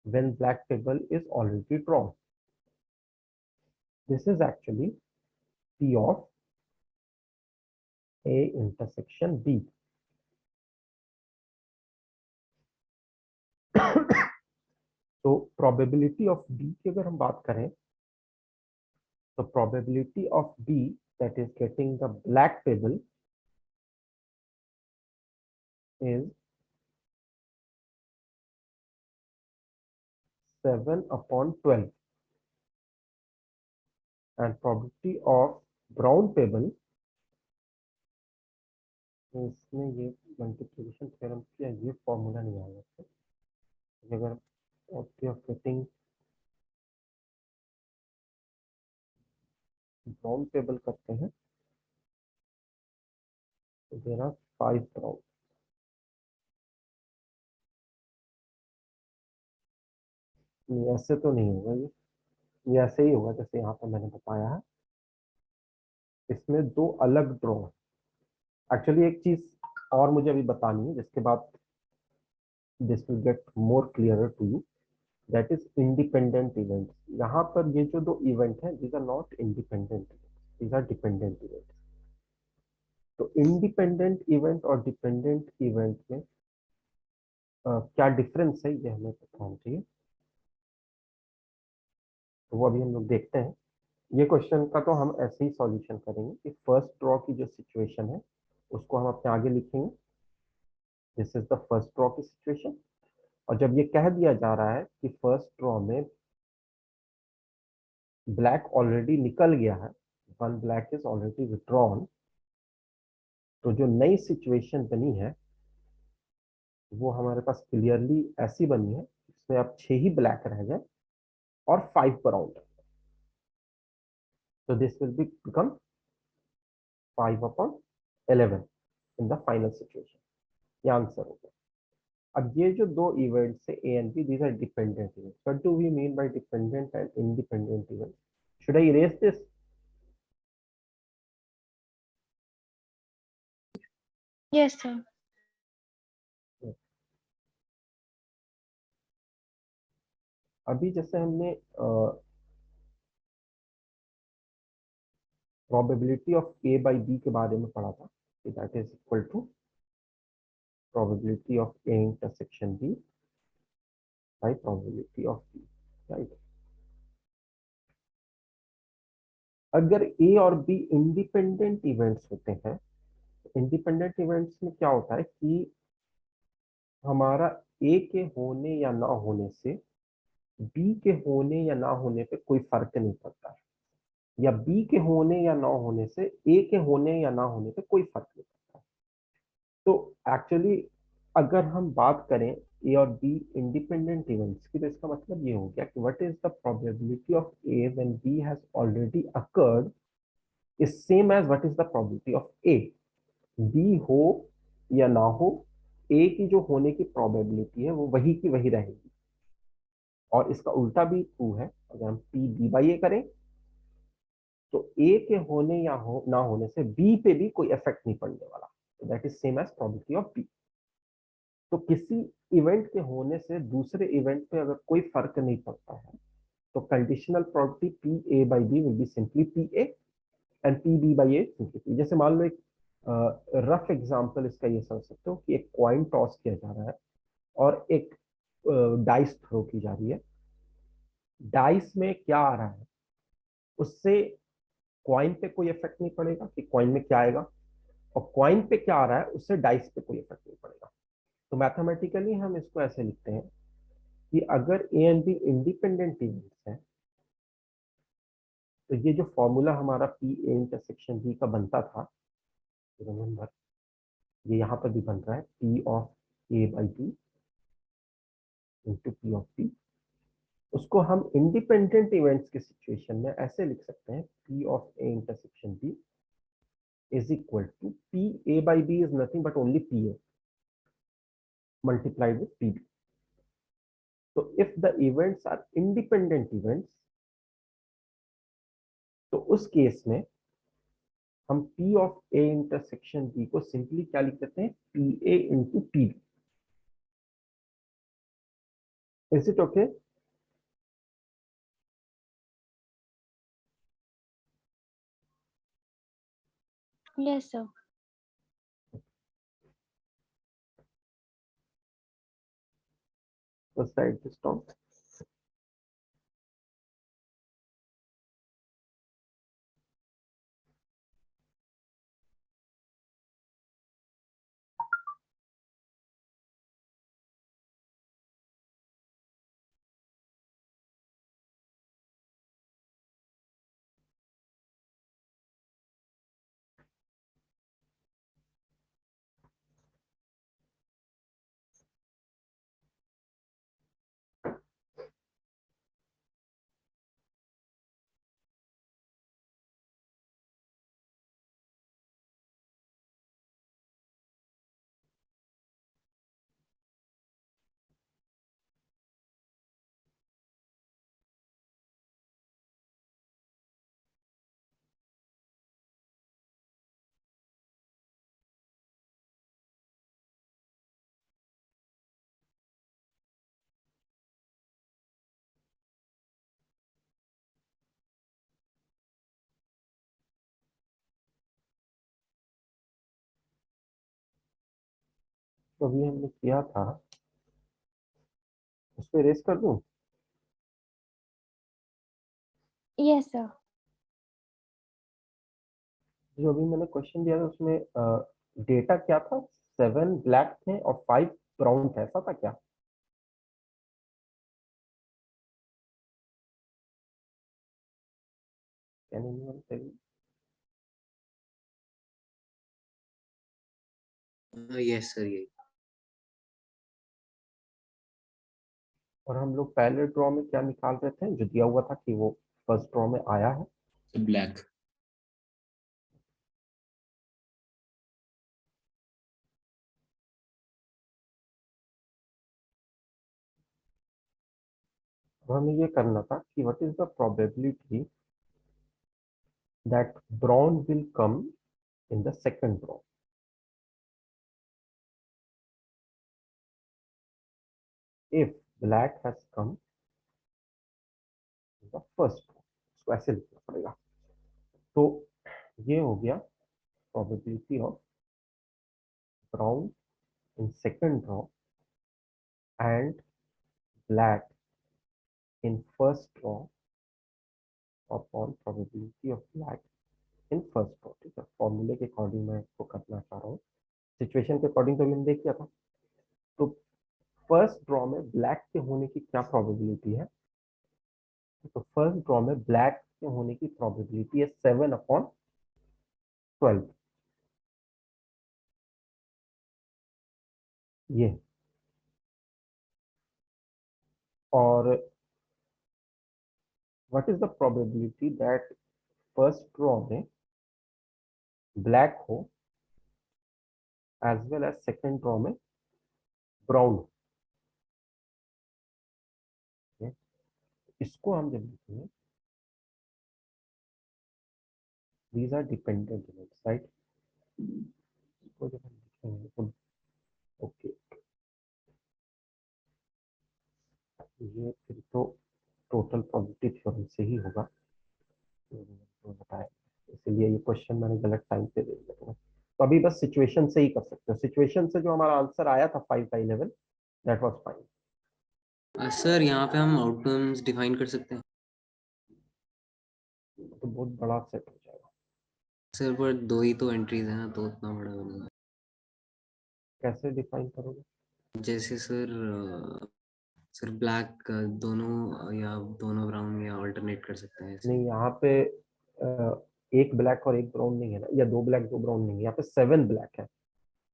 when black table is already drawn. This is actually P of A intersection B. तो probability of B की अगर हम बात करें तो probability of B that is getting the black table is 7/12, and probability of brown table, इसमें ये multiplication theorem किया, ये फॉर्मूला नहीं आएगा। अगर probability of getting brown table करते हैं तो there are 5 brown, नहीं ऐसे तो नहीं होगा, ये ऐसे ही होगा जैसे यहाँ पर मैंने बताया है। इसमें 2 अलग ड्रॉ है। एक्चुअली एक चीज और मुझे अभी बतानी है जिसके बाद this will get more clearer to you, that is independent events. यहाँ पर ये जो 2 इवेंट हैं these are not independent, these are dependent events. तो इंडिपेंडेंट इवेंट और डिपेंडेंट इवेंट में क्या डिफरेंस है ये हमें पता होना चाहिए, तो वो अभी हम लोग देखते हैं। ये क्वेश्चन का तो हम ऐसे ही सॉल्यूशन करेंगे कि फर्स्ट ड्रॉ की जो सिचुएशन है उसको हम अपने आगे लिखेंगे, this is the first draw की सिचुएशन। और जब ये कह दिया जा रहा है कि फर्स्ट ड्रॉ में ब्लैक ऑलरेडी निकल गया है, 1 ब्लैक इज ऑलरेडी विड्रॉन, तो जो नई सिचुएशन बनी है वो हमारे पास क्लियरली ऐसी बनी है, इसमें अब 6 ही ब्लैक रह गए और 5 ब्राउन, तो this will be become 5/11 in the final situation. ये आंसर हो गया। अब ये जो 2 इवेंट्स है A and B, these are dependent events. What do we mean by dependent and independent events? Should I erase this?
Yes sir.
अभी जैसे हमने probability of A by B के बारे में पढ़ा था, that is equal to probability of A intersection B by probability of B, right. अगर A और बी इंडिपेंडेंट इवेंट्स होते हैं, इंडिपेंडेंट इवेंट्स में क्या होता है कि हमारा ए के होने या ना होने से बी के होने या ना होने पे कोई फर्क नहीं पड़ता है, या बी के होने या ना होने से ए के होने या ना होने पे कोई फर्क नहीं पड़ता है। तो एक्चुअली अगर हम बात करें ए और बी इंडिपेंडेंट इवेंट्स की, तो इसका मतलब ये हो गया कि what is the probability of A when B has already occurred is same as what is the probability of A. B हो या ना हो, ए की जो होने की प्रोबेबिलिटी है वो वही की वही रहेगी। और इसका उल्टा भी ट्रू है, अगर हम पी बी बाई ए करें तो ए के होने या ना होने से बी पे भी कोई इफेक्ट नहीं पड़ने वाला। That is same as probability of B. तो किसी इवेंट के होने से दूसरे इवेंट पे अगर कोई फर्क नहीं पड़ता है तो conditional probability P A by B will be simply P A and P B by A simply P. जैसे मान लो एक रफ एग्जांपल इसका ये समझ सकते हो कि एक कॉइन टॉस किया जा रहा है और एक डाइस थ्रो की जा रही है। डाइस में क्या आ रहा है उससे कॉइन पे कोई इफेक्ट नहीं पड़ेगा कि कॉइन में क्या आएगा, और कॉइन पे क्या आ रहा है उससे डाइस पे कोई इफेक्ट नहीं पड़ेगा। तो मैथमेटिकली हम इसको ऐसे लिखते हैं कि अगर ए एंड बी इंडिपेंडेंट इवेंट्स हैं तो ये जो फॉर्मूला हमारा पी ए इंटरसेक्शन बी का बनता था, रिमेंबर ये यहाँ पर भी बन रहा है P of A by B into P of B. उसको हम इंडिपेंडेंट इवेंट्स के सिचुएशन में ऐसे लिख सकते हैं P of A intersection B is equal to P A by B is nothing but only P A multiplied with P B. So if the events are independent events, तो उस case में हम P of A intersection B को simply क्या लिख देते हैं P A into P B. Is it okay?
Yes, sir.
Let's write this down. तो अभी हमने किया था उस पर रेस कर दूं।
Yes, sir.
जो अभी मैंने क्वेश्चन दिया था उसमें डेटा क्या था, 7 ब्लैक थे और 5 ब्राउन थे, ऐसा था क्या? Can anyone tell me?
Yes sir ये
और हम लोग पहले ड्रॉ में क्या निकाल रहे थे जो दिया हुआ था कि वो फर्स्ट ड्रॉ में आया है?
ब्लैक।
अब हमें ये करना था कि what is the probability that brown will come in the second draw. If black has come in the first draw, इसको ऐसे लिखना पड़ेगा। तो ये हो गया probability of brown in second draw and black in first draw upon probability of black in first draw. ठीक है, फॉर्मूले के अकॉर्डिंग मैं इसको करना चाह रहा हूँ, सिचुएशन के अकॉर्डिंग तो मैंने देख लिया था। तो फर्स्ट ड्रॉ में ब्लैक के होने की क्या प्रोबेबिलिटी है? तो फर्स्ट ड्रॉ में ब्लैक के होने की प्रोबेबिलिटी है 7/12। ये, और what is the probability that first row में ब्लैक हो as well as second row में ब्राउन हो? इसको हम जब लिखेंगे, these are dependent elements, right? इसको जब हम लिखेंगे तो ओके, ये फिर तो टोटल प्रोबेबिलिटी थ्योरम से ही होगा, तो बताया, इसलिए ये क्वेश्चन मैंने गलत टाइम पे दे दिया। तो अभी बस सिचुएशन से ही कर सकते हो, सिचुएशन से जो हमारा आंसर आया था 5 by 11, that was fine.
Sir यहाँ पे हम आउटकम्स डिफाइन कर सकते हैं
तो बहुत बड़ा सेट हो जाएगा।
सर, पर 2 ही तो एंट्रीज हैं ना, तो उतना बड़ा बनेगा।
कैसे डिफाइन करोगे?
जैसे सर ब्लैक दोनों या दोनों ब्राउन या अल्टरनेट कर सकते हैं ऐसे।
नहीं, यहाँ पे एक ब्लैक और एक ब्राउन नहीं है ना, या 2 ब्लैक 2 ब्राउन नहीं है, यहाँ पे 7 ब्लैक है।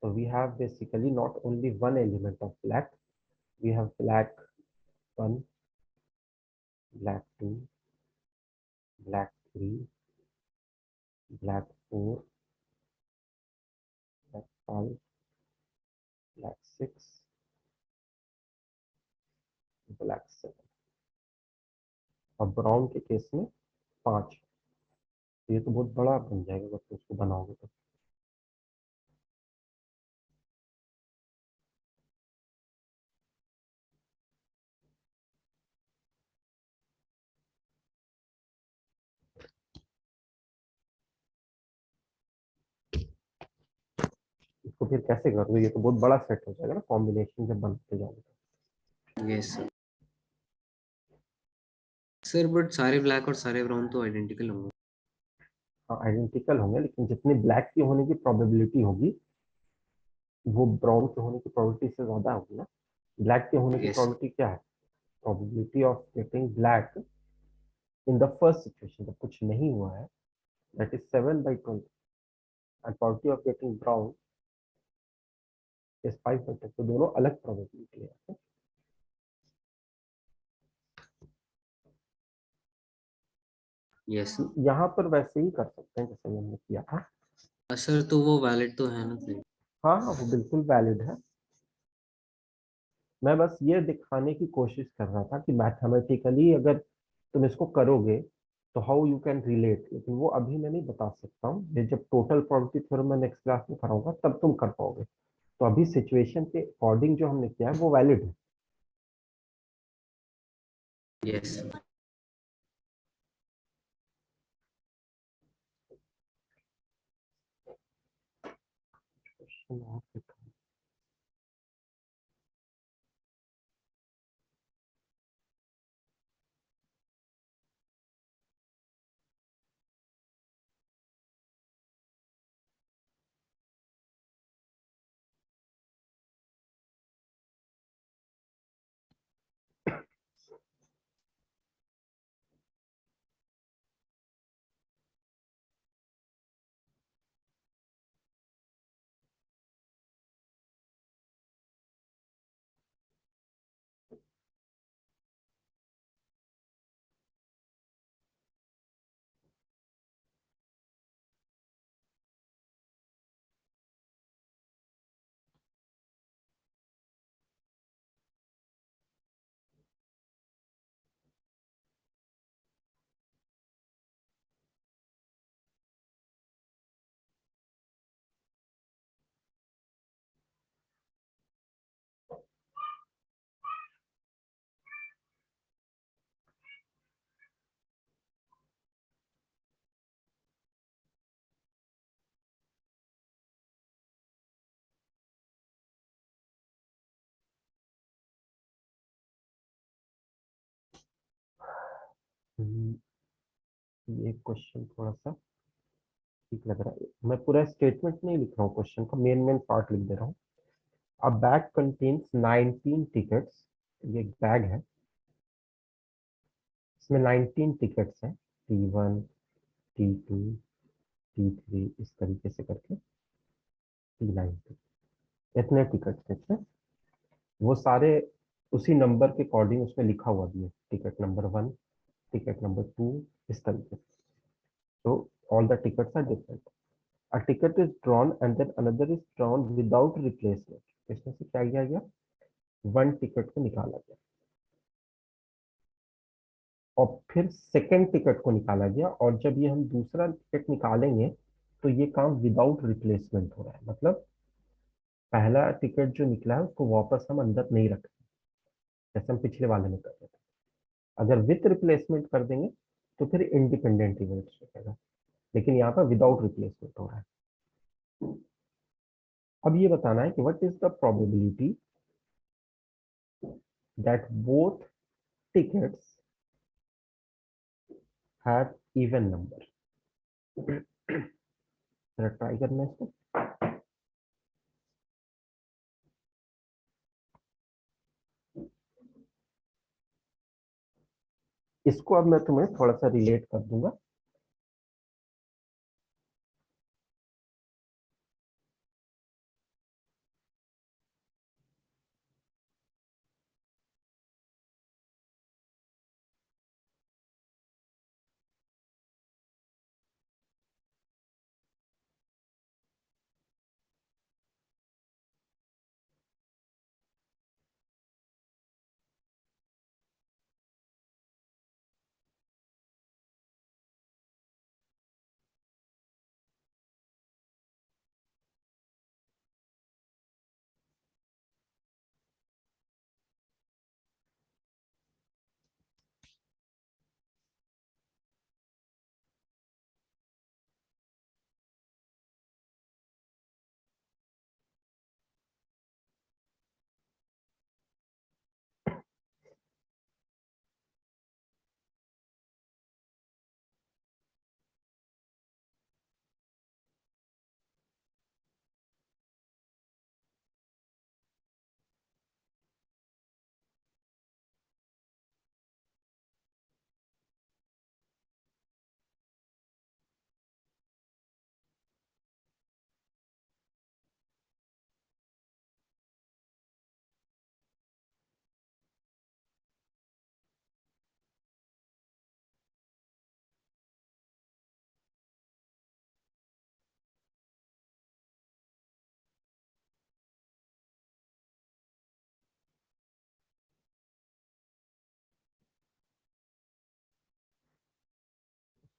So we have basically not only one element of black, we have black 1, black 2, black 3, black 4, black 5, black 6, black 7, और ब्राउन के केस में 5। ये तो बहुत बड़ा बन जाएगा अगर तुम उसको बनाओगे तो। इसको फिर कैसे करोगे? ये तो बहुत बड़ा सेट हो जाएगा ना, कॉम्बिनेशन जब बनते जाओगे।
Yes sir. सर बट सारे ब्लैक और सारे ब्राउन तो आइडेंटिकल होंगे।
हाँ, आइडेंटिकल होंगे, लेकिन जितने ब्लैक के होने की प्रोबेबिलिटी होगी वो ब्राउन के होने की प्रोबेबिलिटी से ज्यादा होगी ना। ब्लैक के होने की
यस
प्रोबेबिलिटी क्या है? Probability of getting black in the first situation, जब कुछ नहीं हुआ है, that is 7/20, and probability of getting brown is 5/10। तो दोनों अलग प्रोबेबिलिटी है।
यस
यहाँ पर वैसे ही कर सकते हैं जैसे हमने किया था।
सर, तो वो वैलिड तो है ना सर?
हाँ हाँ, वो बिल्कुल वैलिड है। मैं बस ये दिखाने की कोशिश कर रहा था कि मैथमेटिकली अगर तुम इसको करोगे तो हाउ यू कैन रिलेट, लेकिन वो अभी मैं नहीं बता सकता हूँ। ये जब टोटल प्रोबेबिलिटी थ्योरम मैं नेक्स्ट क्लास में कराऊंगा तब तुम कर पाओगे। तो अभी सिचुएशन के अकॉर्डिंग जो हमने किया है वो वैलिड है।
यस
क्वेश्चन और दिखाओ। ये क्वेश्चन थोड़ा सा ठीक लग रहा है। मैं पूरा स्टेटमेंट नहीं लिख रहा हूँ, क्वेश्चन का मेन मेन पार्ट लिख दे रहा हूँ। अ बैग कंटेन्स 19 टिकट्स। ये एक बैग है, इसमें 19 टिकट्स हैं, T1, T2, T3, इस तरीके से करके T9 तक। इतने टिकट्स थे इसमें। वो सारे उसी नंबर के अकॉर्डिंग उसमें लिखा हुआ भी है, टिकट नंबर 1, टिकट नंबर 2, इस तरीके से। तो all the tickets are different. A ticket is drawn and then another is drawn without replacement. इसमें से क्या किया गया, 1 टिकट को निकाला गया और फिर सेकंड टिकट को निकाला गया, और जब ये हम दूसरा टिकट निकालेंगे तो ये काम विदाउट रिप्लेसमेंट हो रहा है। मतलब पहला टिकट जो निकला है उसको वापस हम अंदर नहीं रख रहे, जैसे हम पिछले वाले में कर रहे थे। अगर विथ रिप्लेसमेंट कर देंगे तो फिर इंडिपेंडेंट इवेंट रहेगा, लेकिन यहाँ पर विदाउट रिप्लेसमेंट हो रहा है। अब ये बताना है कि what is the probability that both tickets have even number. जरा ट्राई करना है इसको। इसको अब मैं तुम्हें थोड़ा सा रिलेट कर दूंगा।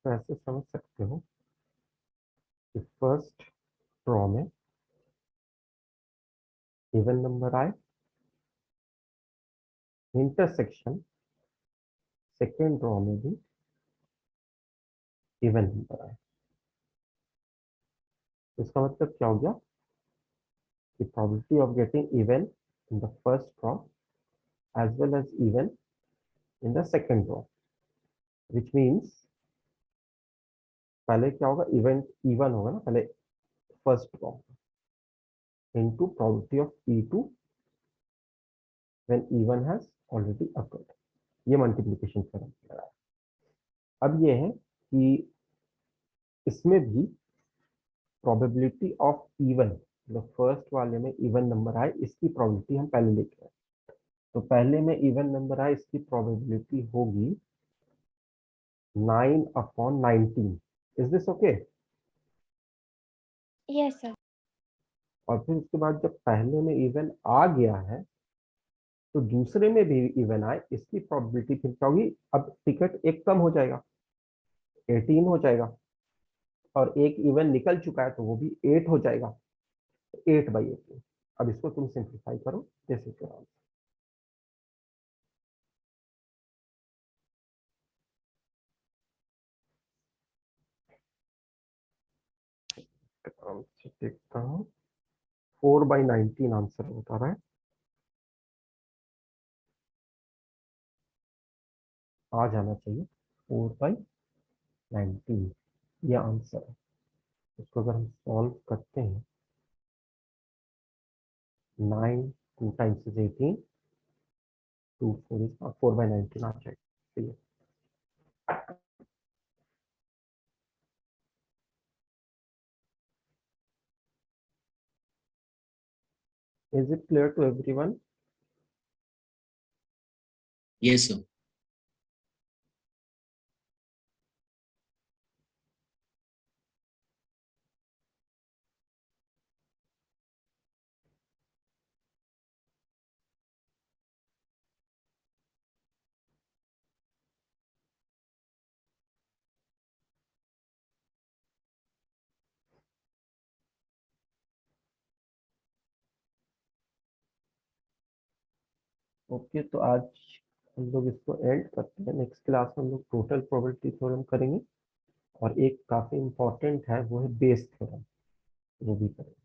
तो ऐसे समझ सकते हो कि फर्स्ट ड्रॉ में इवन नंबर आए, इंटरसेक्शन सेकेंड ड्रॉ में भी इवन नंबर आए। इसका मतलब क्या हो गया कि probability of getting even in the first draw as well as even in the second draw, which means पहले क्या होगा, इवेंट इवन होगा ना पहले first draw into probability of E2 when even has already occurred। ये multiplication theorem लगाया। अब ये है कि इसमें भी प्रोबेबिलिटी ऑफ इवन, जो फर्स्ट वाले में इवन नंबर आए इसकी प्रोबेबिलिटी हम पहले लिख रहे हैं। तो पहले में इवन नंबर आए इसकी प्रोबेबिलिटी होगी 9/19। Is this okay?
Yes sir.
और फिर उसके बाद जब पहले में इवन आ गया है तो दूसरे में भी इवन आए इसकी प्रोबेबिलिटी फिर क्या होगी, अब टिकट एक कम हो जाएगा, 18 हो जाएगा, और एक इवन निकल चुका है तो वो भी 8 हो जाएगा, 8/18। अब इसको तुम सिंप्लीफाई करो जैसे करो। देखता हूँ 4/19 आंसर बता रहा है। आ जाना चाहिए 4/19, ये आंसर है। इसको अगर हम सॉल्व करते हैं, 9 2 टाइम्स इज 18, 2 4 इज 4/19 आ जाएगा। ठीक है, is it clear to everyone?
Yes, sir.
Okay, तो आज हम लोग इसको एंड करते हैं। नेक्स्ट क्लास में हम लोग टोटल प्रोबेबिलिटी थ्योरम करेंगे और एक काफी इंपॉर्टेंट है वो है बेस थ्योरम, वो भी करेंगे।